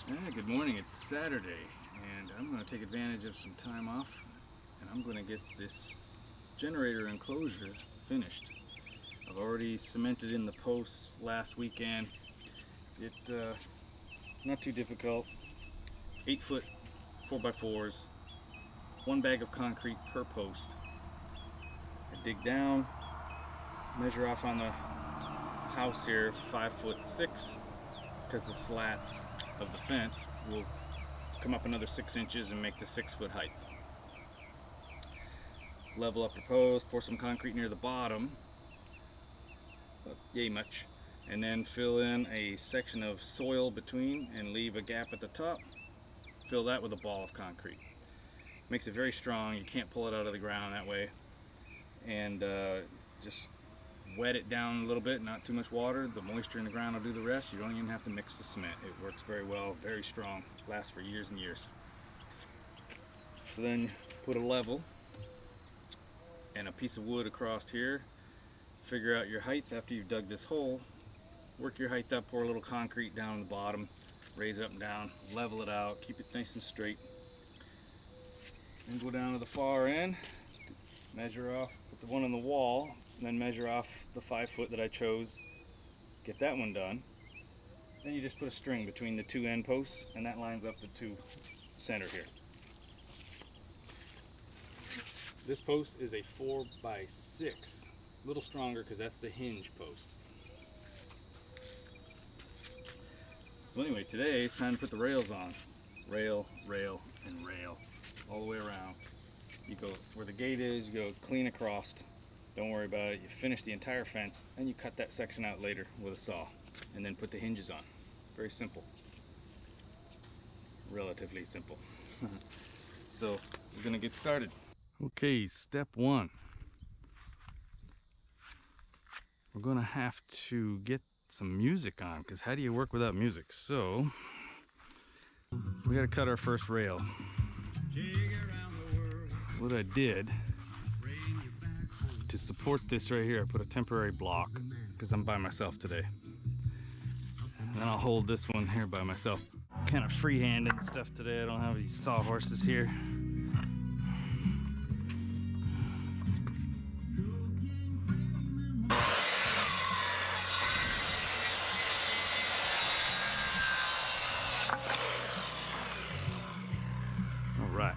Good morning. It's Saturday, and I'm going to take advantage of some time off, and I'm going to get this generator enclosure finished. I've already cemented in the posts last weekend. Not too difficult. 8-foot 4x4s, one bag of concrete per post. I dig down, measure off on the house here 5'6", because the slats of the fence will come up another 6 inches and make the 6-foot height. Level up your post, pour some concrete near the bottom, yay much, and then fill in a section of soil between and leave a gap at the top. Fill that with a ball of concrete. Makes it very strong. You can't pull it out of the ground that way. And just wet it down a little bit, not too much water. The moisture in the ground will do the rest. You don't even have to mix the cement. It works very well, very strong, lasts for years and years. So then put a level and a piece of wood across here. Figure out your height after you've dug this hole. Work your height up, pour a little concrete down the bottom, raise it up and down, level it out, keep it nice and straight. Then go down to the far end, measure off, put the one on the wall, and then measure off the 5 foot that I chose. Get that one done. Then you just put a string between the two end posts, and that lines up the two center here. This post is a 4x6, a little stronger because that's the hinge post. So anyway, today it's time to put the rails on. Rail, rail, and rail, all the way around. You go where the gate is, you go clean across. Don't worry about it. You finish the entire fence, and you cut that section out later with a saw, and then put the hinges on. Very simple. Relatively simple. So we're gonna get started. Okay, step one. We're gonna have to get some music on, because how do you work without music? So we gotta cut our first rail. What I did to support this right here, I put a temporary block because I'm by myself today. And then I'll hold this one here by myself. Kind of freehanding stuff today. I don't have these sawhorses here. All right.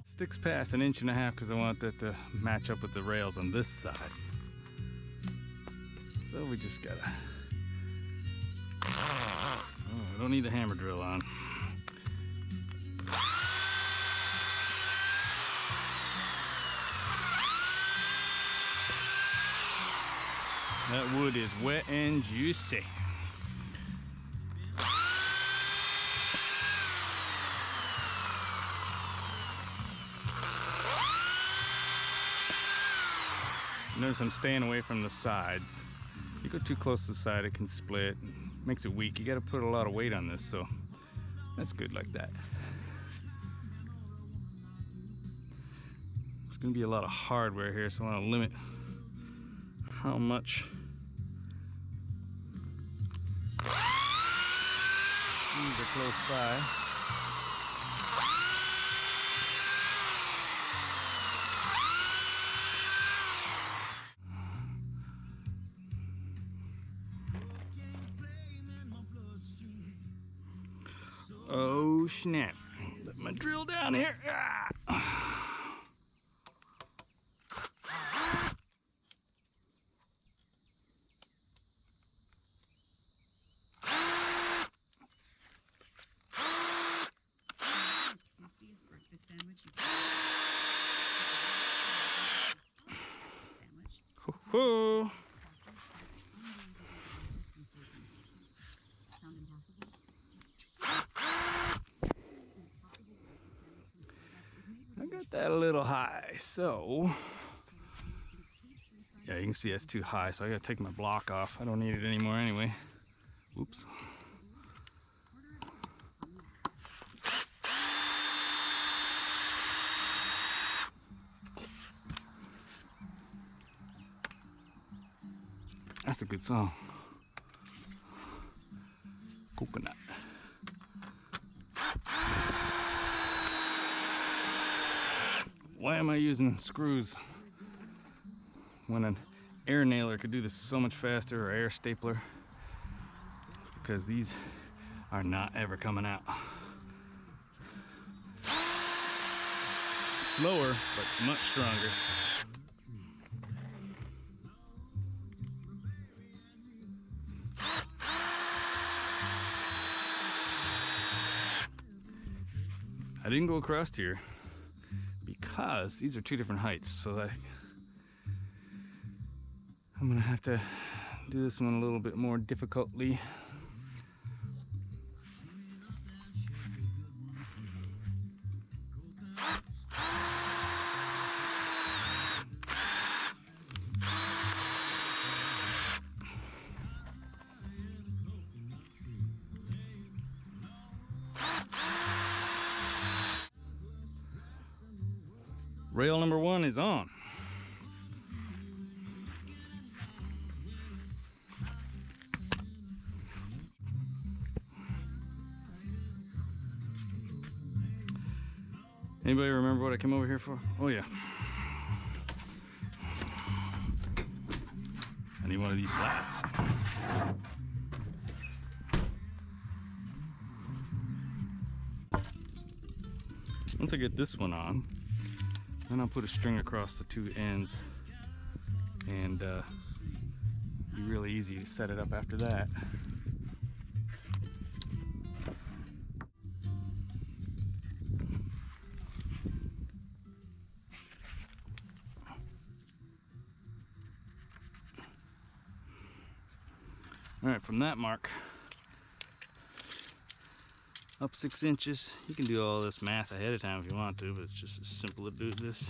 Sticks past 1.5 inches because I want that to match up with the rails on this side. So we just gotta, I don't need the hammer drill on. That wood is wet and juicy. Notice I'm staying away from the sides. You go too close to the side, it can split, makes it weak. You got to put a lot of weight on this, so that's good like that. There's going to be a lot of hardware here, so I want to limit how much. These are close by. Oh snap. Let my drill down here. Ah. Tastiest breakfast sandwich Ho-ho. I got that a little high, so yeah, you can see that's too high, so I gotta take my block off. I don't need it anymore anyway. Oops. That's a good song. Coconut. Why am I using screws when an air nailer could do this so much faster, or air stapler? Because these are not ever coming out. Slower, but it's much stronger. I didn't go across here because these are two different heights, so I'm gonna have to do this one a little bit more difficultly. Rail number 1 is on. Anybody remember what I came over here for? Oh yeah. I need one of these slats. Once I get this one on, then I'll put a string across the two ends, and be really easy to set it up after that. All right, from that mark up 6 inches. You can do all this math ahead of time if you want to, but it's just as simple to do this.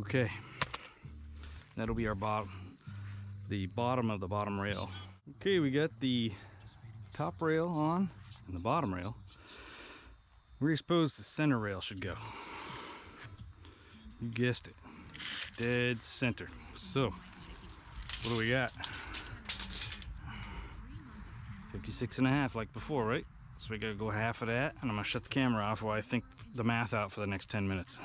Okay, that'll be our bottom, the bottom of the bottom rail. Okay, we got the top rail on and the bottom rail. Where do you suppose the center rail should go? You guessed it, dead center. So, what do we got? 56.5 like before, right? So we gotta go half of that, and I'm gonna shut the camera off while I think the math out for the next 10 minutes.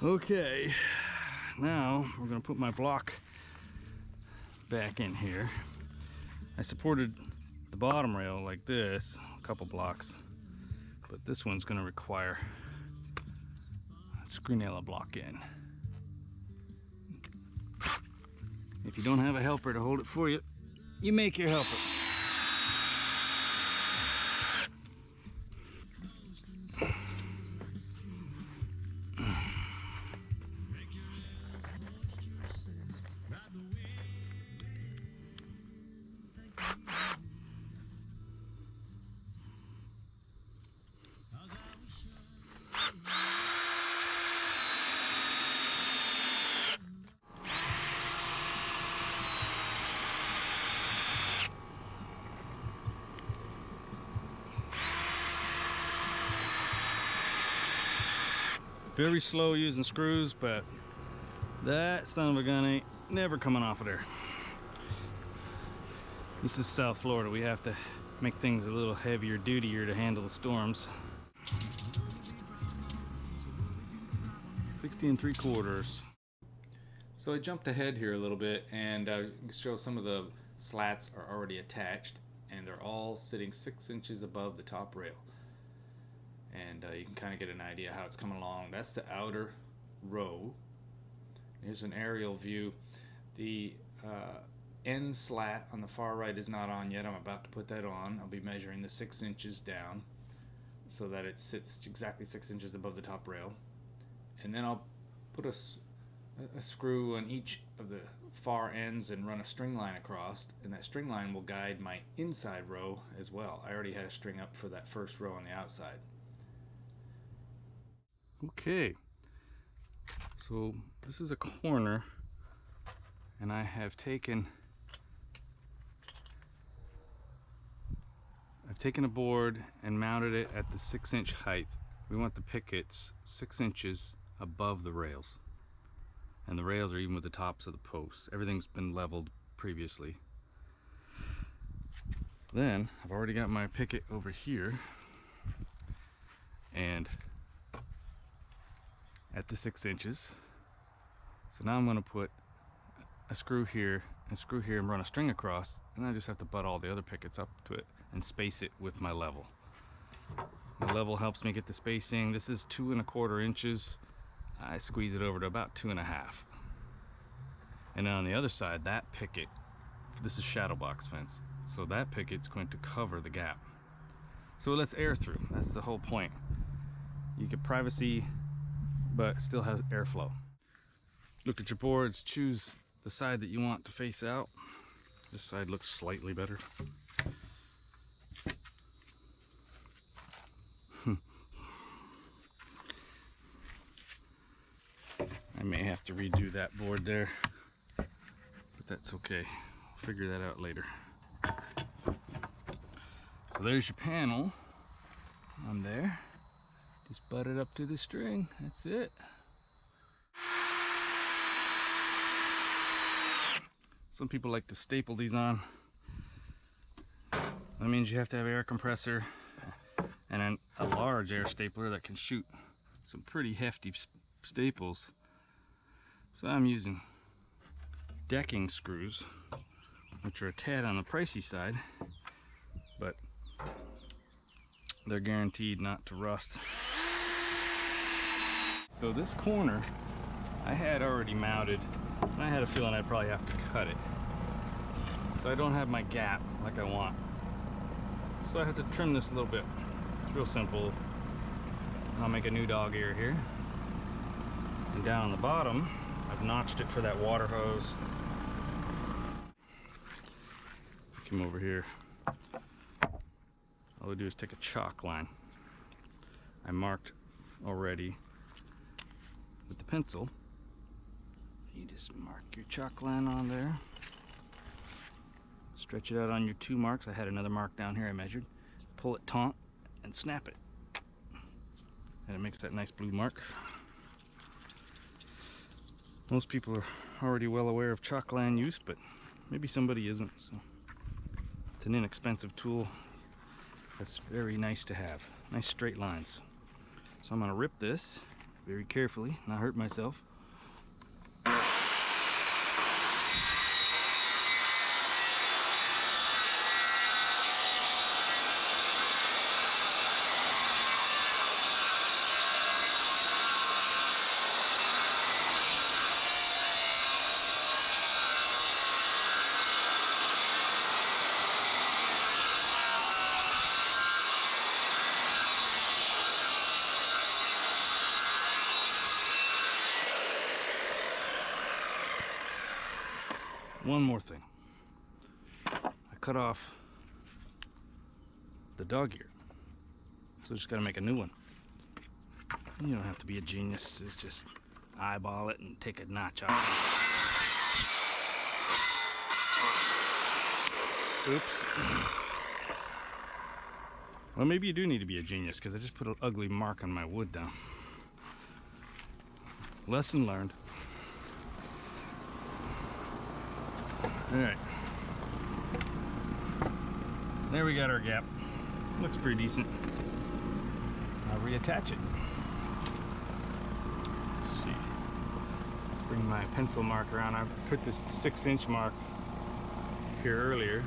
Okay, now we're gonna put my block back in here. I supported the bottom rail like this, a couple blocks, but this one's gonna require a screw nail a block in. If you don't have a helper to hold it for you, you make your helper. Very slow using screws, but that son of a gun ain't never coming off of there. This is South Florida. We have to make things a little heavier dutier to handle the storms. 60 3/4. So I jumped ahead here a little bit and show some of the slats are already attached, and they're all sitting 6 inches above the top rail. And you can kind of get an idea how it's coming along. That's the outer row. Here's an aerial view. The end slat on the far right is not on yet. I'm about to put that on. I'll be measuring the 6 inches down so that it sits exactly 6 inches above the top rail. And then I'll put a a screw on each of the far ends and run a string line across, and that string line will guide my inside row as well. I already had a string up for that first row on the outside. Okay, so this is a corner, and I have taken a board and mounted it at the 6-inch height. We want the pickets 6 inches above the rails, and the rails are even with the tops of the posts. Everything's been leveled previously. Then I've already got my picket over here and at the 6 inches. So now I'm going to put a screw here and run a string across, and I just have to butt all the other pickets up to it and space it with my level. My level helps me get the spacing. This is 2 1/4 inches. I squeeze it over to about 2 1/2. And then on the other side, that picket, this is Shadowbox fence, so that picket's going to cover the gap, so it lets air through. That's the whole point. You get privacy but still has airflow. Look at your boards, choose the side that you want to face out. This side looks slightly better. I may have to redo that board there, but that's okay. I'll figure that out later. So there's your panel on there. Just butt it up to the string. That's it. Some people like to staple these on. That means you have to have an air compressor and a large air stapler that can shoot some pretty hefty staples. So I'm using decking screws, which are a tad on the pricey side, but they're guaranteed not to rust. So this corner I had already mounted, and I had a feeling I'd probably have to cut it. So I don't have my gap like I want. So I have to trim this a little bit. It's real simple. I'll make a new dog ear here. And down on the bottom, I've notched it for that water hose. Come over here. All I do is take a chalk line. I marked already with the pencil. You just mark your chalk line on there. Stretch it out on your 2 marks. I had another mark down here I measured. Pull it taut and snap it. And it makes that nice blue mark. Most people are already well aware of chalk line use, but maybe somebody isn't. So it's an inexpensive tool that's very nice to have. Nice straight lines. So I'm going to rip this very carefully, not hurt myself. One more thing. I cut off the dog ear, so I just got to make a new one. You don't have to be a genius. It's just eyeball it and take a notch off. Oops. Well, maybe you do need to be a genius, because I just put an ugly mark on my wood down. Lesson learned. Alright. There we got our gap. Looks pretty decent. I'll reattach it. Let's see. Let's bring my pencil mark around. I put this 6-inch mark here earlier,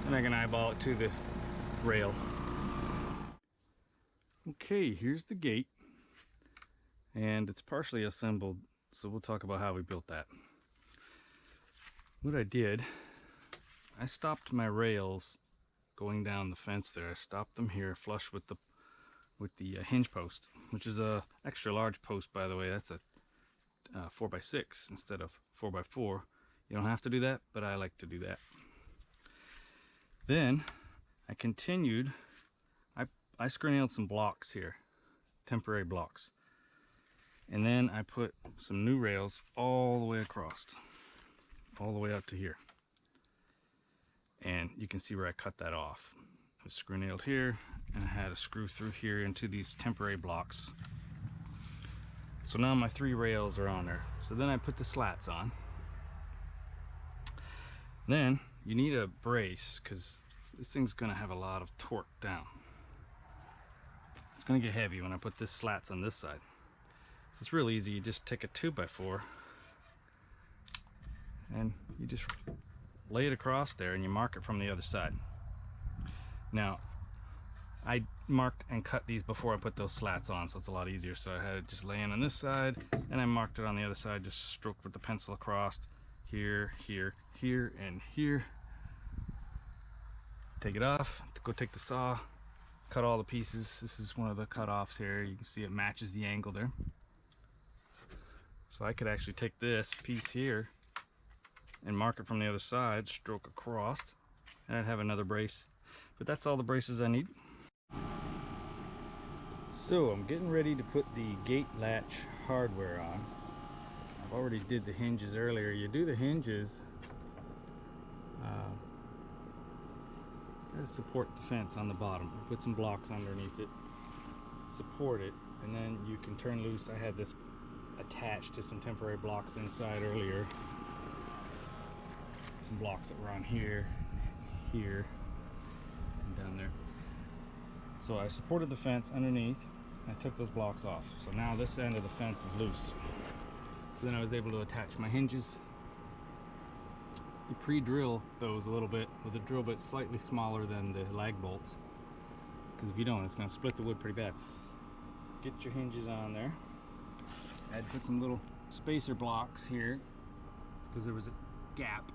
and I can eyeball it to the rail. Okay, here's the gate, and it's partially assembled, so we'll talk about how we built that. What I did, I stopped my rails going down the fence there. I stopped them here flush with the hinge post, which is a extra large post, by the way. That's a 4x6 instead of 4x4. You don't have to do that, but I like to do that. Then I continued, I screw nailed some blocks here, temporary blocks. And then I put some new rails all the way across, all the way up to here. And you can see where I cut that off. I screw nailed here, and I had a screw through here into these temporary blocks. So now my 3 rails are on there. So then I put the slats on. Then you need a brace, because this thing's gonna have a lot of torque down. It's gonna get heavy when I put this slats on this side. So it's real easy. You just take a 2x4 and you just lay it across there and you mark it from the other side. Now, I marked and cut these before I put those slats on, so it's a lot easier. So I had it just laying on this side, and I marked it on the other side, just stroked with the pencil across here, here, here, and here. Take it off, go take the saw, cut all the pieces. This is one of the cut-offs here. You can see it matches the angle there. So I could actually take this piece here and mark it from the other side, stroke across, and I'd have another brace. But that's all the braces I need. So I'm getting ready to put the gate latch hardware on. I've already did the hinges earlier. You do the hinges to support the fence on the bottom. Put some blocks underneath it, support it, and then you can turn loose. I had this attached to some temporary blocks inside earlier. Some blocks that were on here, here, and down there. So I supported the fence underneath. I took those blocks off. So now this end of the fence is loose. So then I was able to attach my hinges. You pre-drill those a little bit with a drill bit slightly smaller than the lag bolts, because if you don't, it's going to split the wood pretty bad. Get your hinges on there. I had to put some little spacer blocks here because there was a gap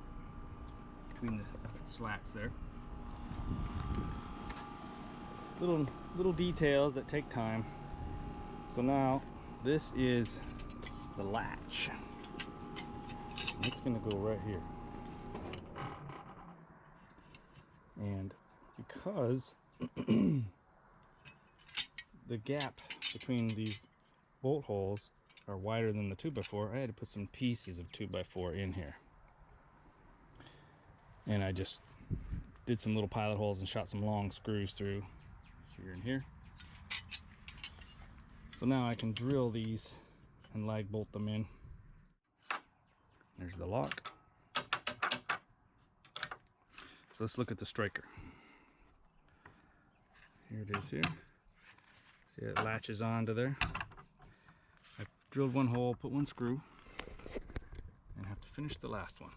between the slats there. Little details that take time. So now this is the latch. It's going to go right here. And because the gap between the bolt holes are wider than the 2x4, I had to put some pieces of 2x4 in here. And I just did some little pilot holes and shot some long screws through here and here. So now I can drill these and lag bolt them in. There's the lock. So let's look at the striker. Here it is here. See, it latches onto there. I drilled one hole, put one screw, and have to finish the last one.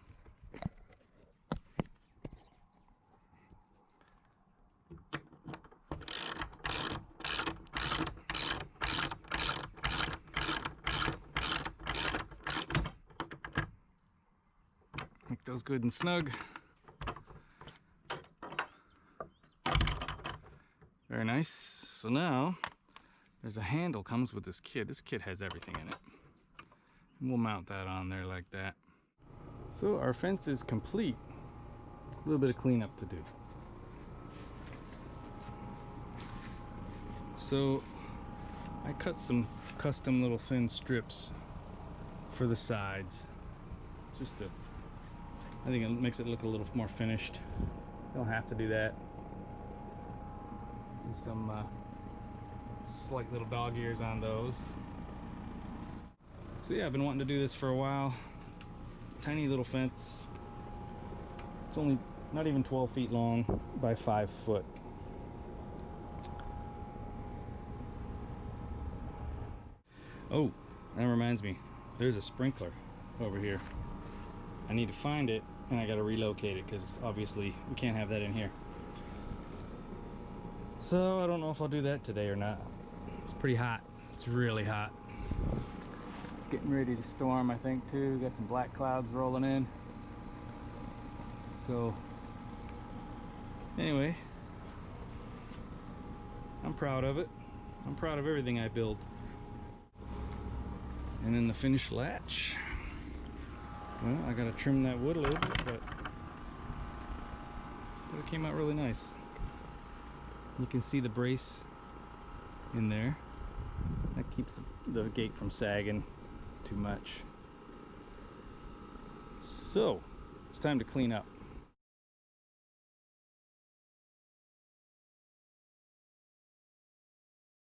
Make those good and snug. Very nice. So now there's a handle comes with this kit. This kit has everything in it. And we'll mount that on there like that. So our fence is complete. A little bit of cleanup to do. So I cut some custom little thin strips for the sides. Just to, I think it makes it look a little more finished. You don't have to do that. Some slight little dog ears on those. So yeah, I've been wanting to do this for a while. Tiny little fence. It's only not even 12 feet long by 5 foot. Oh, that reminds me, there's a sprinkler over here. I need to find it, and I got to relocate it because obviously we can't have that in here. So I don't know if I'll do that today or not. It's pretty hot. It's really hot. It's getting ready to storm, I think, too. Got some black clouds rolling in. So anyway, I'm proud of it. I'm proud of everything I build. And then the finished latch. Well, I gotta trim that wood a little bit, but it came out really nice. You can see the brace in there. That keeps the gate from sagging too much. So, it's time to clean up.